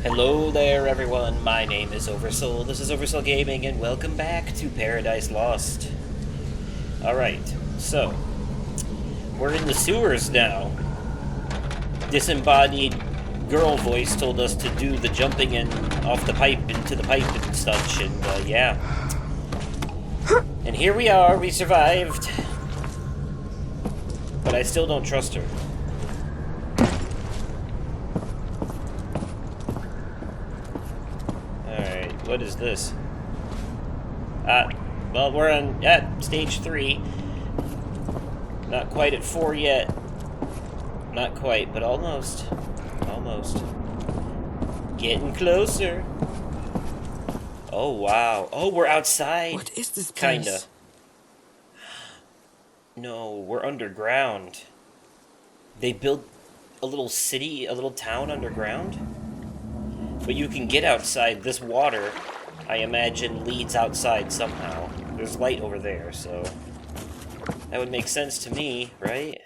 Hello there everyone, my name is Oversoul, this is Oversoul Gaming, and welcome back to Paradise Lost. Alright, so, we're in the sewers now. Disembodied girl voice told us to do the jumping in off the pipe into the pipe and such, and yeah. And here we are, we survived. But I still don't trust her. What is this? Well, we're at stage 3. Not quite at 4 yet. Not quite, but almost. Almost. Getting closer. Oh, wow. Oh, we're outside. What is this place? Kinda. No, we're underground. They built a little city, a little town underground? But you can get outside. This water, I imagine, leads outside somehow. There's light over there, so that would make sense to me, right?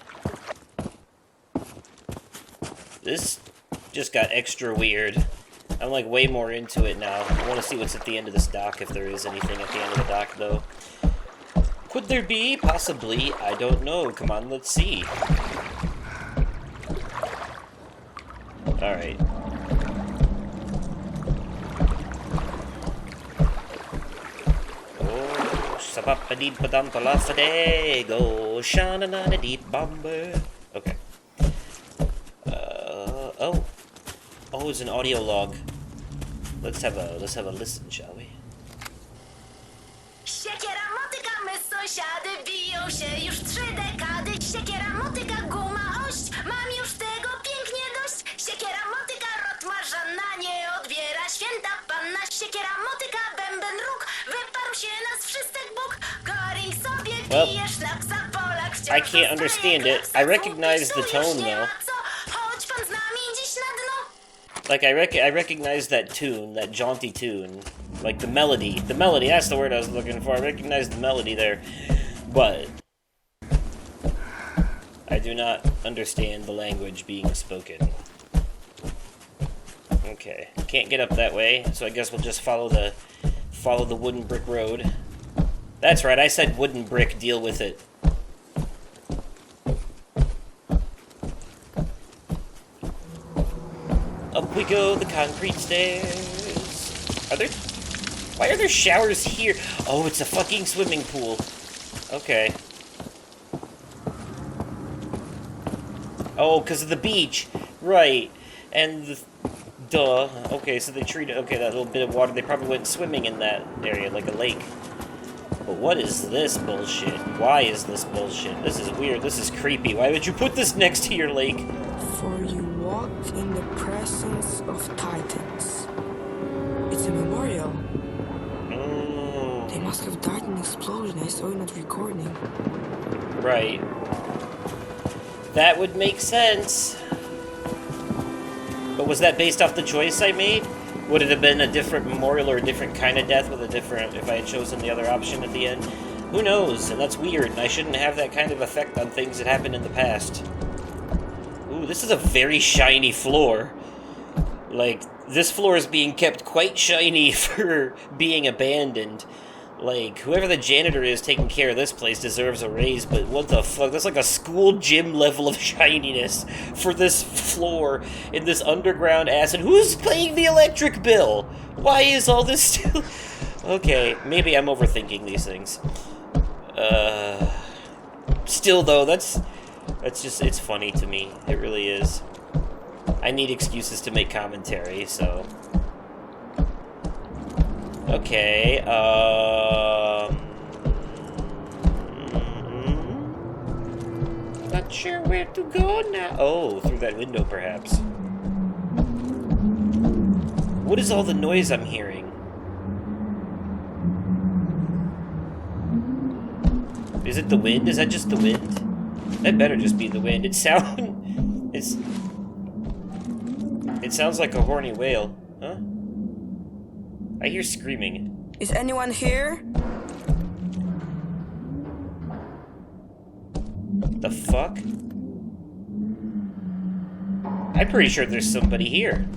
This just got extra weird. I'm like way more into it now. I want to see what's at the end of this dock, if there is anything at the end of the dock, though. Could there be? Possibly. I don't know. Come on, let's see. Alright. Go shana deep bomber. Okay. Oh, it's an audio log. Let's have a listen, shall we? Siekiera motyka, my sąsiady biją się już 3 dekady. Siekiera motyka, guma ość, mam już tego pięknie dość. Siekiera motyka, rotmarza na nie odbiera święta panna. Siekiera motyka, bęben róg, wyparł się nas wszystek Bóg. Goring sobie pijesz na psa Polak. I can't understand it. I recognize the tone though. Chodź pan z nami dziś na dno. Like I recognize that tune, that jaunty tune. Like the melody. The melody, that's the word I was looking for. I recognize the melody there. But I do not understand the language being spoken. Okay. Can't get up that way, so I guess we'll just follow the wooden brick road. That's right, I said wooden brick, deal with it. Up we go, the concrete stairs. Why are there showers here? Oh, it's a fucking swimming pool. Okay. Oh, because of the beach. Right. And duh. Okay, so they treated, that little bit of water, they probably went swimming in that area, like a lake. But what is this bullshit? Why is this bullshit? This is weird, this is creepy. Why would you put this next to your lake? For you walk in the presence of titans. It's a memorial. They must have died in an explosion. I saw you not recording. Right. That would make sense. But was that based off the choice I made? Would it have been a different memorial or a different kind of death with a different, if I had chosen the other option at the end? Who knows? And that's weird, and I shouldn't have that kind of effect on things that happened in the past. Ooh, this is a very shiny floor. Like, this floor is being kept quite shiny for being abandoned. Like, whoever the janitor is taking care of this place deserves a raise, but what the fuck? That's like a school gym level of shininess for this floor in this underground ass. And who's paying the electric bill? Why is all this still... Okay, maybe I'm overthinking these things. Still, though, that's just, it's funny to me. It really is. I need excuses to make commentary, so... Okay, not sure where to go now. Oh, through that window, perhaps. What is all the noise I'm hearing? Is it the wind? Is that just the wind? That better just be the wind. It sounds like a horny whale. Huh? I hear screaming. Is anyone here? The fuck? I'm pretty sure there's somebody here.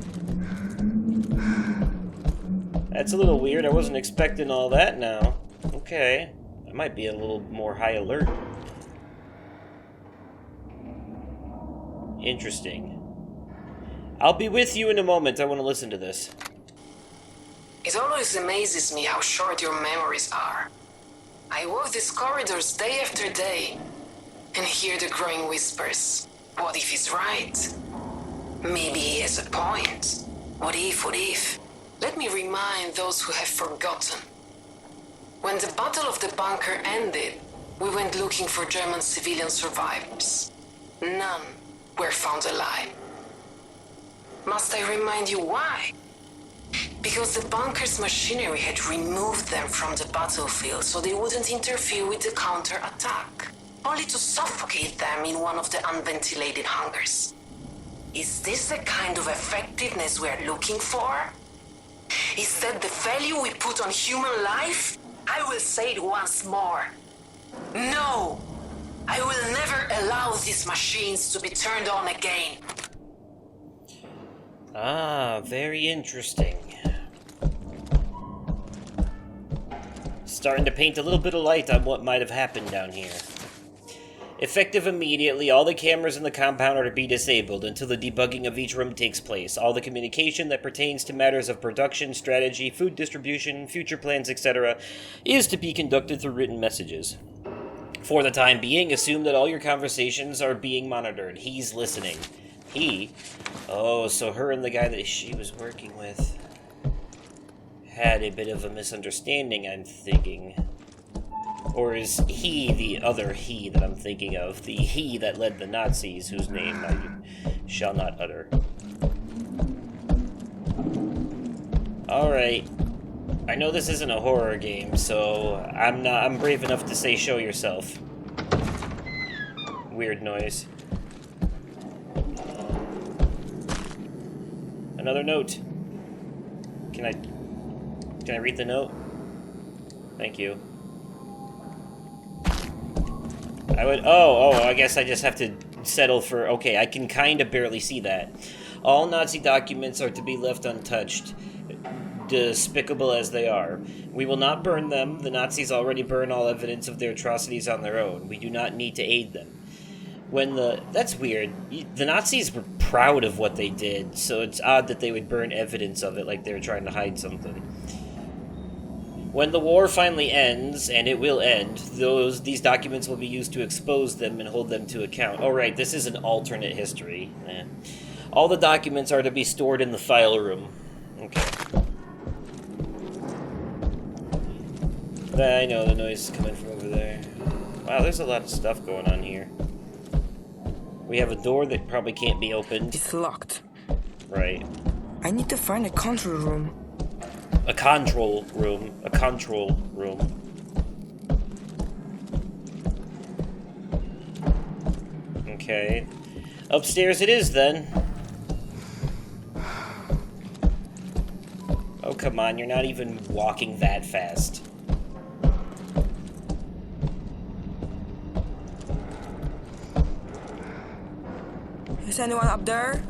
That's a little weird. I wasn't expecting all that now. Okay. I might be a little more high alert. Interesting. I'll be with you in a moment. I want to listen to this. It always amazes me how short your memories are. I walk these corridors day after day and hear the growing whispers. What if he's right? Maybe he has a point. What if, what if? Let me remind those who have forgotten. When the Battle of the Bunker ended, we went looking for German civilian survivors. None were found alive. Must I remind you why? Because the bunker's machinery had removed them from the battlefield so they wouldn't interfere with the counter-attack, only to suffocate them in one of the unventilated hangars. Is this the kind of effectiveness we're looking for? Is that the value we put on human life? I will say it once more. No! I will never allow these machines to be turned on again. Ah, very interesting. Starting to paint a little bit of light on what might have happened down here. Effective immediately, all the cameras in the compound are to be disabled until the debugging of each room takes place. All the communication that pertains to matters of production, strategy, food distribution, future plans, etc. is to be conducted through written messages. For the time being, assume that all your conversations are being monitored. He's listening. He? Oh, so her and the guy that she was working with had a bit of a misunderstanding, I'm thinking. Or is he the other he that I'm thinking of? The he that led the Nazis, whose name I shall not utter. Alright. I know this isn't a horror game, so I'm brave enough to say show yourself. Weird noise. Another note. Can I read the note? Thank you. I guess I just have to settle for, okay, I can kind of barely see that. All Nazi documents are to be left untouched, despicable as they are. We will not burn them. The Nazis already burn all evidence of their atrocities on their own. We do not need to aid them. That's weird. The Nazis were proud of what they did, so it's odd that they would burn evidence of it like they were trying to hide something. When the war finally ends, and it will end, these documents will be used to expose them and hold them to account. Oh right, this is an alternate history. All the documents are to be stored in the file room. Okay. I know the noise is coming from over there. Wow, there's a lot of stuff going on here. We have a door that probably can't be opened. It's locked. Right. I need to find a control room. A control room. A control room. Okay. Upstairs it is, then. Oh, come on. You're not even walking that fast. Is anyone up there?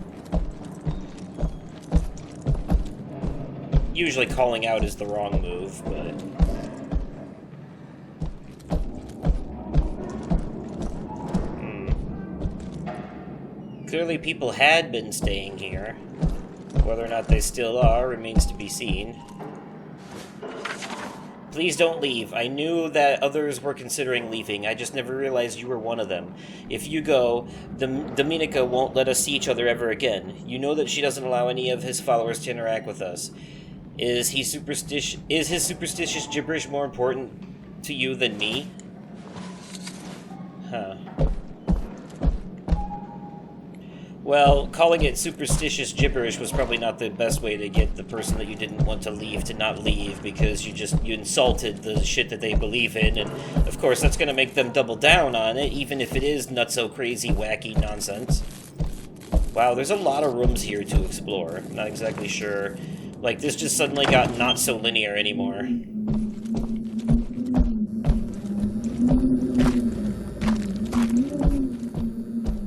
Usually calling out is the wrong move, but... Clearly people had been staying here. Whether or not they still are remains to be seen. Please don't leave. I knew that others were considering leaving. I just never realized you were one of them. If you go, Dominica won't let us see each other ever again. You know that she doesn't allow any of his followers to interact with us. Is his superstitious gibberish more important to you than me? Huh. Well, calling it superstitious gibberish was probably not the best way to get the person that you didn't want to leave to not leave, because you insulted the shit that they believe in, and of course that's going to make them double down on it, even if it is nutso crazy wacky nonsense. Wow, there's a lot of rooms here to explore. I'm not exactly sure. Like, this just suddenly got not so linear anymore.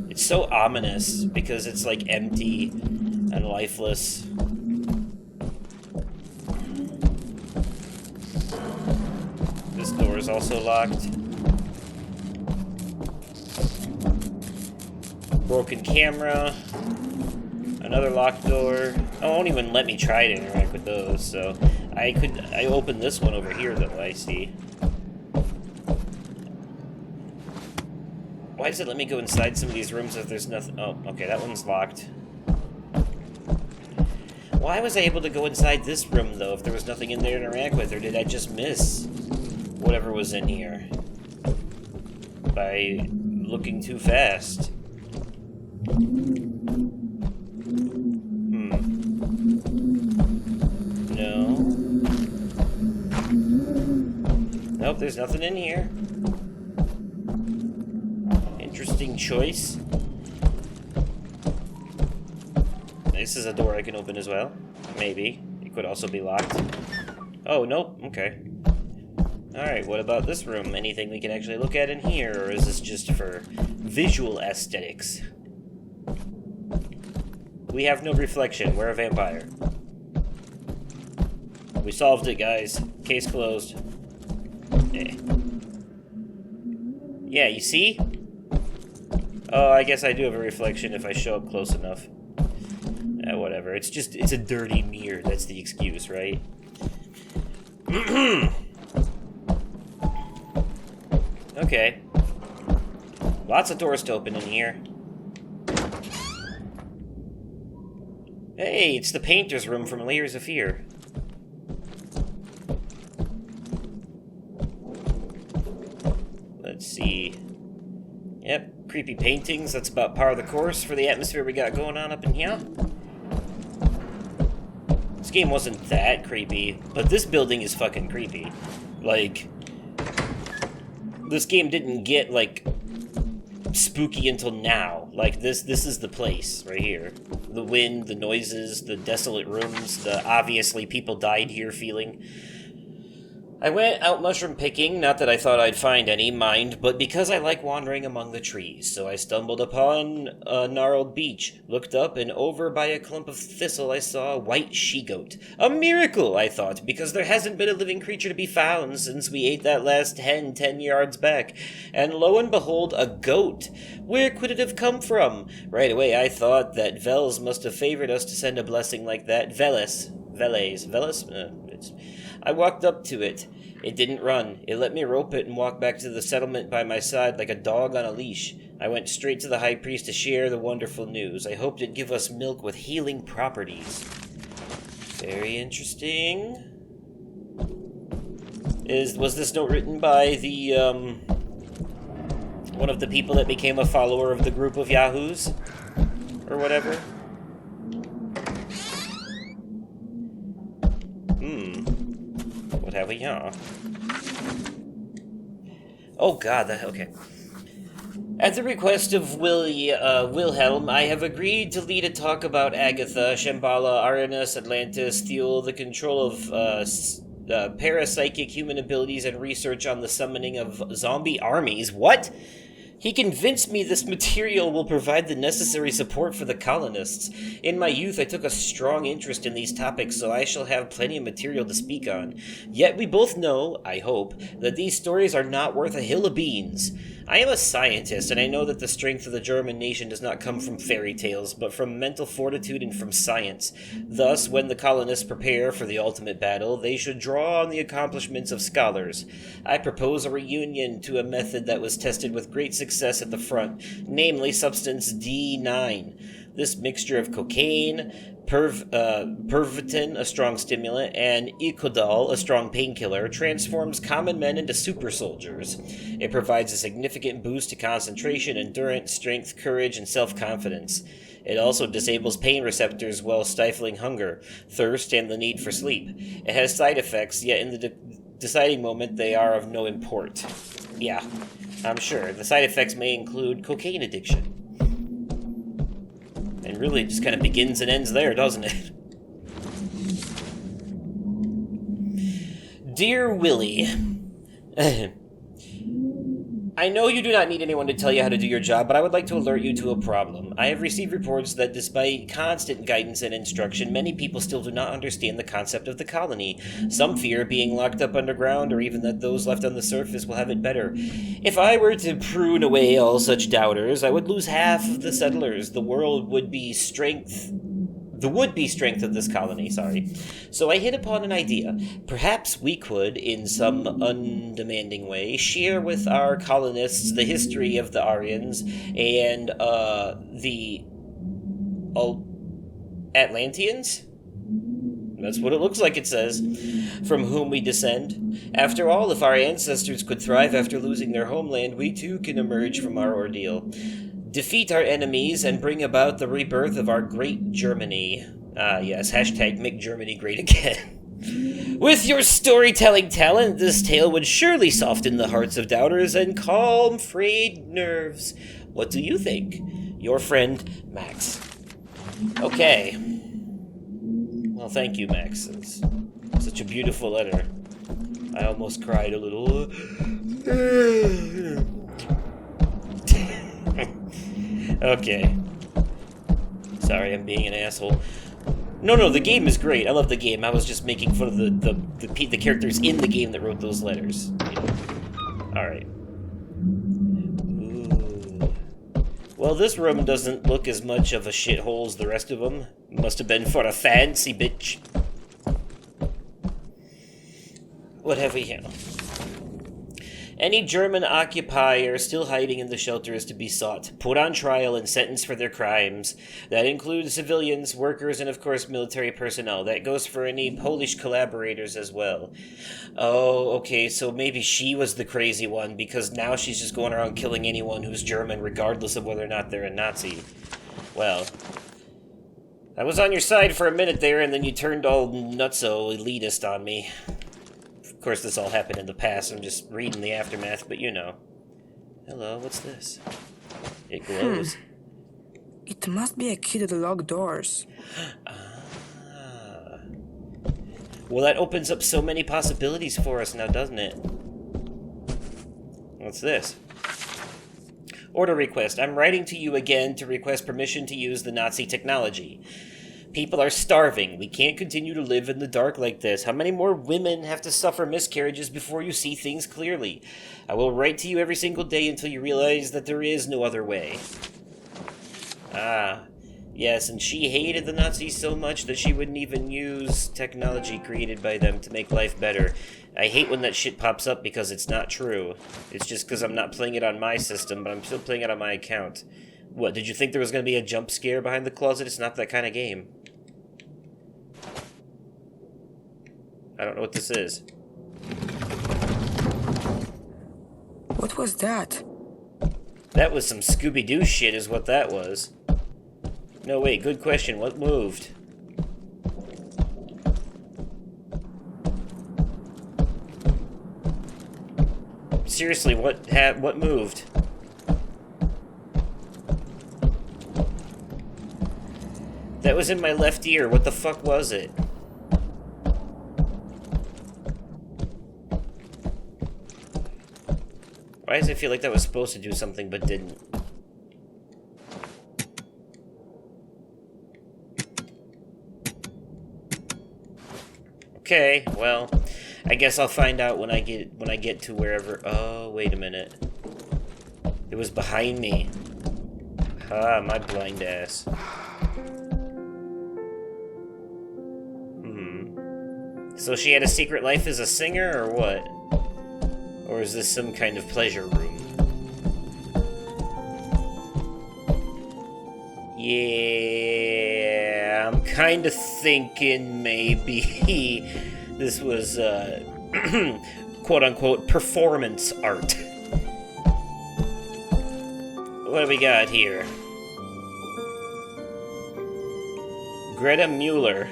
It's so ominous, because it's, like, empty and lifeless. door is also locked. Broken camera. Another locked door. Oh, it won't even let me try to interact with those, so... I opened this one over here, though, I see. Why does it let me go inside some of these rooms if there's nothing? Oh, okay, that one's locked. Why was I able to go inside this room, though, if there was nothing in there to interact with? Or did I just miss whatever was in here by looking too fast? No. Nope, there's nothing in here. Interesting choice. This is a door I can open as well. Maybe. It could also be locked. Oh, nope. Okay. Alright, what about this room? Anything we can actually look at in here, or is this just for visual aesthetics? We have no reflection. We're a vampire. We solved it, guys. Case closed. Yeah, you see? Oh, I guess I do have a reflection if I show up close enough. Whatever. It's a dirty mirror. That's the excuse, right? Okay. Lots of doors to open in here. Hey, it's the painter's room from Layers of Fear. Let's see. Yep, creepy paintings. That's about par of the course for the atmosphere we got going on up in here. This game wasn't that creepy, but this building is fucking creepy. Like, this game didn't get, like, spooky until now. Like, this is the place right here. The wind, the noises, the desolate rooms, the obviously people died here feeling. I went out mushroom picking, not that I thought I'd find any, mind, but because I like wandering among the trees. So I stumbled upon a gnarled beech, looked up, and over by a clump of thistle I saw a white she-goat. A miracle, I thought, because there hasn't been a living creature to be found since we ate that last hen 10 yards back. And lo and behold, a goat. Where could it have come from? Right away I thought that Vels must have favored us to send a blessing like that. Veles. I walked up to it. It didn't run. It let me rope it and walk back to the settlement by my side like a dog on a leash. I went straight to the high priest to share the wonderful news. I hoped it'd give us milk with healing properties. Very interesting. Was this note written by the, one of the people that became a follower of the group of Yahoos? Or whatever? What have we here? Oh god, okay. At the request of Wilhelm, I have agreed to lead a talk about Agatha, Shambhala, Aranus, Atlantis, Thule, the control of parapsychic human abilities, and research on the summoning of zombie armies. What? He convinced me this material will provide the necessary support for the colonists. In my youth, I took a strong interest in these topics, so I shall have plenty of material to speak on. Yet we both know, I hope, that these stories are not worth a hill of beans. I am a scientist, and I know that the strength of the German nation does not come from fairy tales, but from mental fortitude and from science. Thus, when the colonists prepare for the ultimate battle, they should draw on the accomplishments of scholars. I propose a reunion to a method that was tested with great success at the front, namely substance D9. This mixture of cocaine, Pervitin, a strong stimulant, and Icodal, a strong painkiller, transforms common men into super soldiers. It provides a significant boost to concentration, endurance, strength, courage, and self-confidence. It also disables pain receptors while stifling hunger, thirst, and the need for sleep. It has side effects, yet in the deciding moment they are of no import. Yeah, I'm sure. The side effects may include cocaine addiction. And really, it just kind of begins and ends there, doesn't it? Dear Willie, I know you do not need anyone to tell you how to do your job, but I would like to alert you to a problem. I have received reports that despite constant guidance and instruction, many people still do not understand the concept of the colony. Some fear being locked up underground, or even that those left on the surface will have it better. If I were to prune away all such doubters, I would lose half of the settlers. The would-be strength of this colony, sorry. So I hit upon an idea. Perhaps we could, in some undemanding way, share with our colonists the history of the Aryans and, the Atlanteans? That's what it looks like it says. From whom we descend. After all, if our ancestors could thrive after losing their homeland, we too can emerge from our ordeal. Defeat our enemies and bring about the rebirth of our great Germany. Ah, yes, hashtag make Germany great again. With your storytelling talent, this tale would surely soften the hearts of doubters and calm frayed nerves. What do you think? Your friend, Max. Okay. Well, thank you, Max. It's such a beautiful letter. I almost cried a little. Okay. Sorry, I'm being an asshole. No, the game is great. I love the game. I was just making fun of the characters in the game that wrote those letters. Alright. Well, this room doesn't look as much of a shithole as the rest of them. Must have been for a fancy bitch. What have we here? Any German occupier still hiding in the shelter is to be sought, put on trial, and sentenced for their crimes. That includes civilians, workers, and of course military personnel. That goes for any Polish collaborators as well. Oh, okay, so maybe she was the crazy one, because now she's just going around killing anyone who's German, regardless of whether or not they're a Nazi. Well, I was on your side for a minute there, and then you turned all nutso elitist on me. Of course, this all happened in the past. I'm just reading the aftermath, but you know. Hello, what's this? It glows. It must be a key to the locked doors. Ah. Well, that opens up so many possibilities for us now, doesn't it? What's this? Order request. I'm writing to you again to request permission to use the Nazi technology. People are starving. We can't continue to live in the dark like this. How many more women have to suffer miscarriages before you see things clearly? I will write to you every single day until you realize that there is no other way. Ah, yes, and she hated the Nazis so much that she wouldn't even use technology created by them to make life better. I hate when that shit pops up because it's not true. It's just because I'm not playing it on my system, but I'm still playing it on my account. What, did you think there was going to be a jump scare behind the closet? It's not that kind of game. I don't know what this is. What was that? That was some Scooby-Doo shit is what that was. No, wait, good question. What moved? Seriously, what moved? That was in my left ear. What the fuck was it? Why does it feel like that was supposed to do something but didn't? Okay, well, I guess I'll find out when I get to wherever. Oh, wait a minute. It was behind me. Ah, my blind ass. So she had a secret life as a singer, or what? Or is this some kind of pleasure room? Yeah, I'm kind of thinking maybe this was, quote-unquote, performance art. What do we got here? Greta Mueller.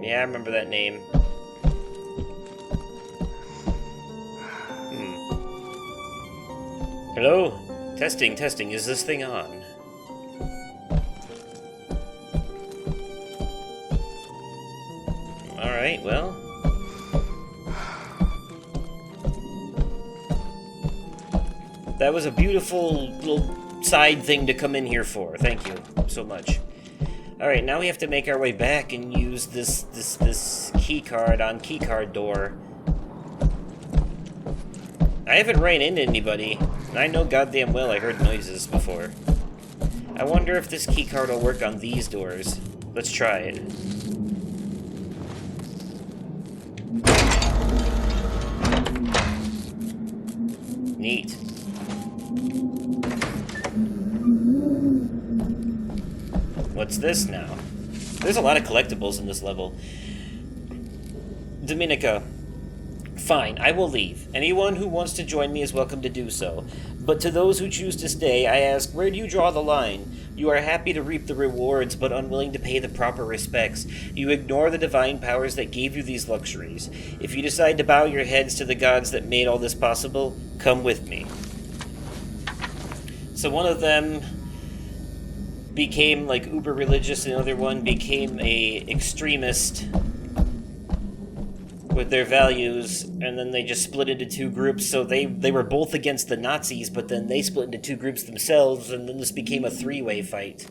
Yeah, I remember that name. Hello? Testing, testing. Is this thing on? Alright, well. That was a beautiful little side thing to come in here for. Thank you so much. Alright, now we have to make our way back and use this key card on key card door. I haven't ran into anybody, and I know goddamn well I heard noises before. I wonder if this key card will work on these doors. Let's try it. Neat. What's this now? There's a lot of collectibles in this level. Dominica. Fine, I will leave. Anyone who wants to join me is welcome to do so. But to those who choose to stay, I ask, where do you draw the line? You are happy to reap the rewards, but unwilling to pay the proper respects. You ignore the divine powers that gave you these luxuries. If you decide to bow your heads to the gods that made all this possible, come with me. So one of them became like uber religious, and the other one became a extremist with their values, and then they just split into two groups. So they were both against the Nazis, but then they split into two groups themselves, and then this became a three-way fight.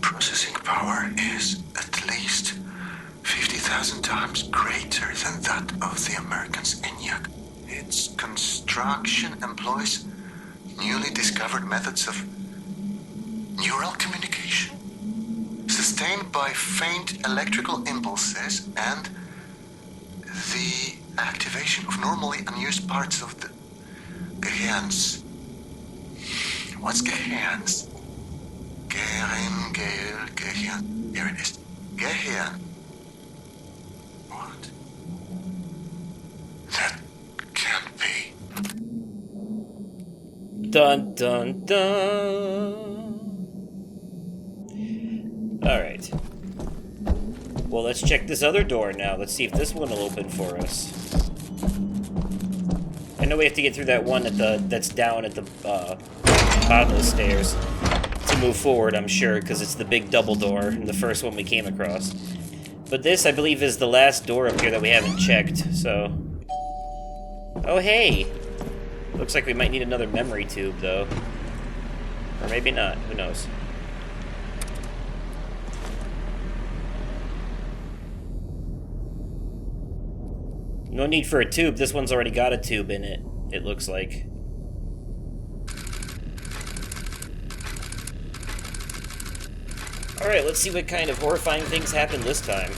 Processing power is at least 50,000 times greater than that of the Americans' ENIAC. Its construction employs newly discovered methods of neural communication, sustained by faint electrical impulses and the activation of normally unused parts of the Gehirns. What's Gehirns? Gehirn. Here it is. Gehirn. What? That can't be. Dun dun dun. Alright. Well, let's check this other door now. Let's see if this one will open for us. I know we have to get through that one that's down at the bottom of the stairs to move forward, I'm sure, because it's the big double door, the first one we came across. But this, I believe, is the last door up here that we haven't checked, so... Oh, hey! Looks like we might need another memory tube, though. Or maybe not. Who knows? No need for a tube. This one's already got a tube in it, it looks like. Alright, let's see what kind of horrifying things happen this time.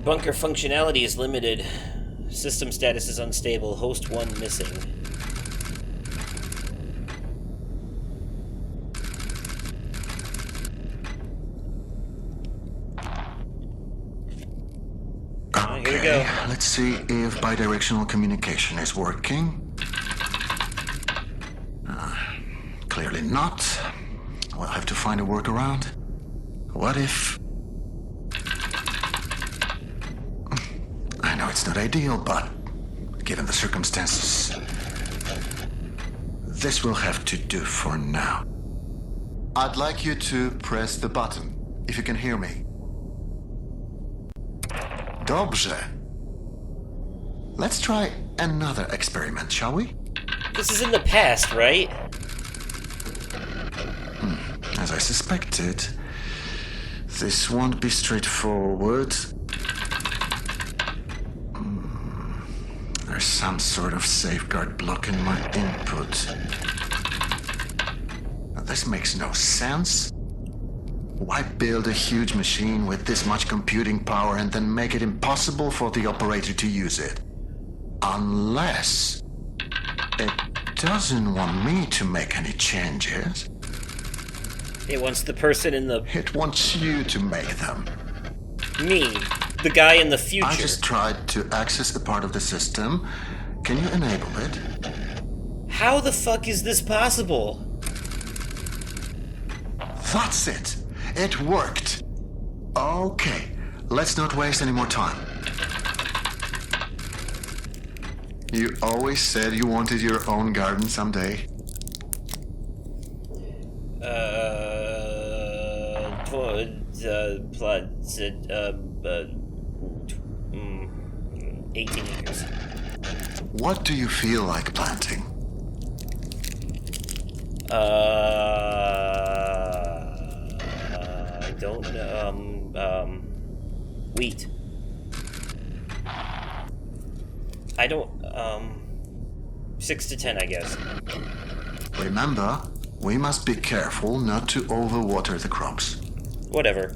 Bunker functionality is limited. System status is unstable. Host 1 missing. Here we go. Let's see if bidirectional communication is working. Clearly not. We'll have to find a workaround. What if... I know it's not ideal, but given the circumstances, this will have to do for now. I'd like you to press the button, if you can hear me. Dobrze. Let's try another experiment, shall we? This is in the past, right? As I suspected, this won't be straightforward. There's some sort of safeguard blocking my input. Now, this makes no sense. Why build a huge machine with this much computing power and then make it impossible for the operator to use it? Unless it doesn't want me to make any changes. It wants the person in the... It wants you to make them. Me. The guy in the future. I just tried to access a part of the system. Can you enable it? How the fuck is this possible? That's it. It worked. Okay, let's not waste any more time. You always said you wanted your own garden someday. plots 18 acres. What do you feel like planting? I don't know. Wheat. I don't, 6 to 10, I guess. Remember, we must be careful not to overwater the crops. Whatever.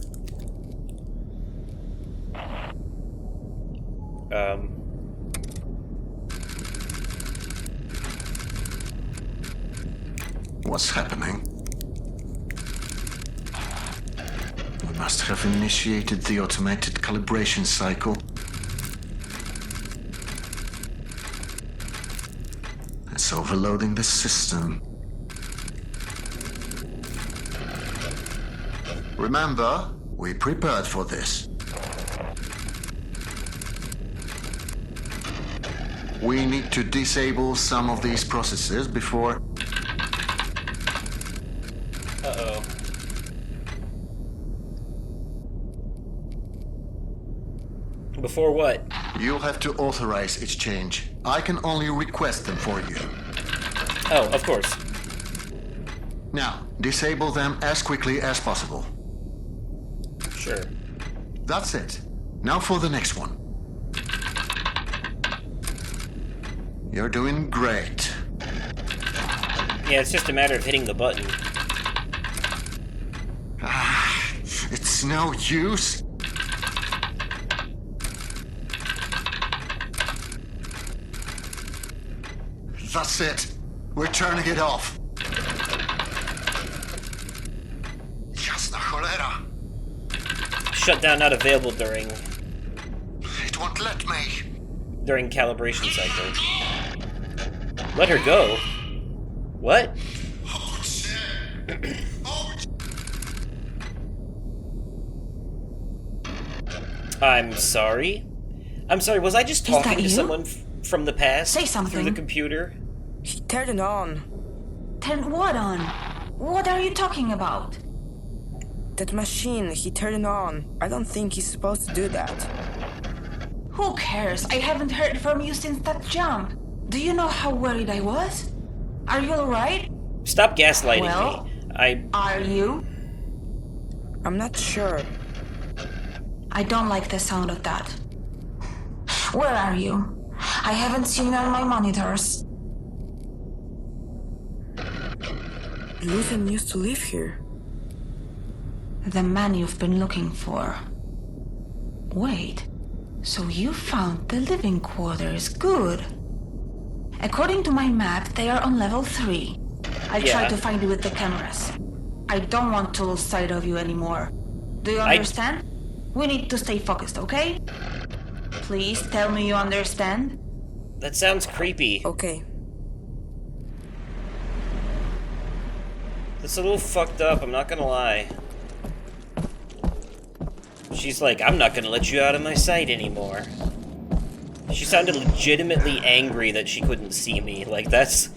What's happening? We must have initiated the automated calibration cycle. It's overloading the system. Remember, we prepared for this. We need to disable some of these processes before... Uh-oh. Before what? You'll have to authorize its change. I can only request them for you. Oh, of course. Now, disable them as quickly as possible. Sure. That's it. Now for the next one. You're doing great. Yeah, it's just a matter of hitting the button. It's no use. That's it. We're turning it off. Jasna cholera. Shutdown not available during It won't let me. calibration cycle. Let her go? What? I'm sorry? I'm sorry, was I just talking that to you? someone from the past? Say Through something. the computer? He turned it on. Turn what on? What are you talking about? That machine, he turned it on. I don't think he's supposed to do that. Who cares? I haven't heard from you since that jump. Do you know how worried I was? Are you alright? Stop gaslighting Well, me. Are you? I'm not sure. I don't like the sound of that. Where are you? I haven't seen you on my monitors. Luthen used to live here. The man you've been looking for. Wait, so you found the living quarters. Good. According to my map, they are on level 3. I Yeah. tried to find you with the cameras. I don't want to lose sight of you anymore. Do you understand? We need to stay focused, okay? Please tell me you understand. That sounds creepy. Okay. It's a little fucked up, I'm not gonna lie. She's like, I'm not gonna let you out of my sight anymore. She sounded legitimately angry that she couldn't see me. Like, that's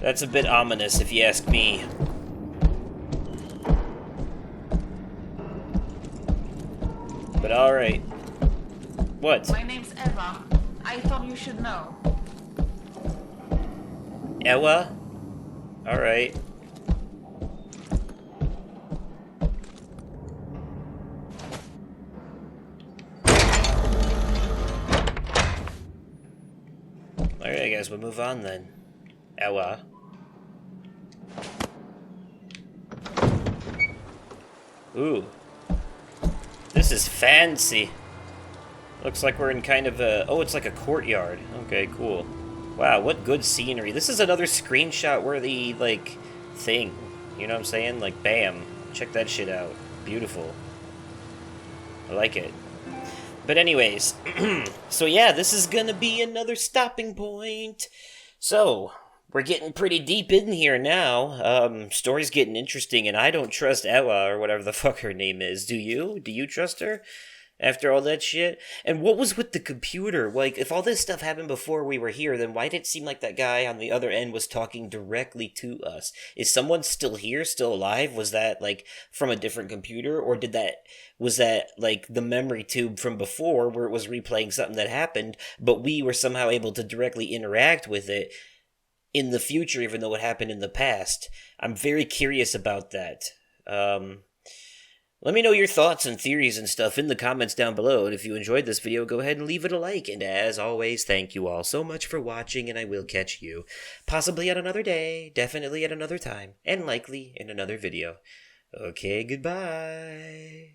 a bit ominous, if you ask me. But alright. What? My name's Eva. I thought you should know. Ella? Alright. Alright, I guess we'll move on then. Ella. Ooh. This is fancy. Looks like we're in kind of a... Oh, it's like a courtyard. Okay, cool. Wow, what good scenery. This is another screenshot-worthy, like, thing. You know what I'm saying? Like, bam. Check that shit out. Beautiful. I like it. But anyways, so yeah, this is gonna be another stopping point. So, we're getting pretty deep in here now. Story's getting interesting, and I don't trust Ella, or whatever the fuck her name is. Do you? Do you trust her? after all that shit. And what was with the computer? Like, if all this stuff happened before we were here, then why did it seem like that guy on the other end was talking directly to us? Is someone still here, still alive? Was that, like, from a different computer? Or was that, like, the memory tube from before where it was replaying something that happened, but we were somehow able to directly interact with it in the future, even though it happened in the past? I'm very curious about that. Let me know your thoughts and theories and stuff in the comments down below, and if you enjoyed this video, go ahead and leave it a like, and as always, thank you all so much for watching, and I will catch you, possibly on another day, definitely at another time, and likely in another video. Okay, goodbye.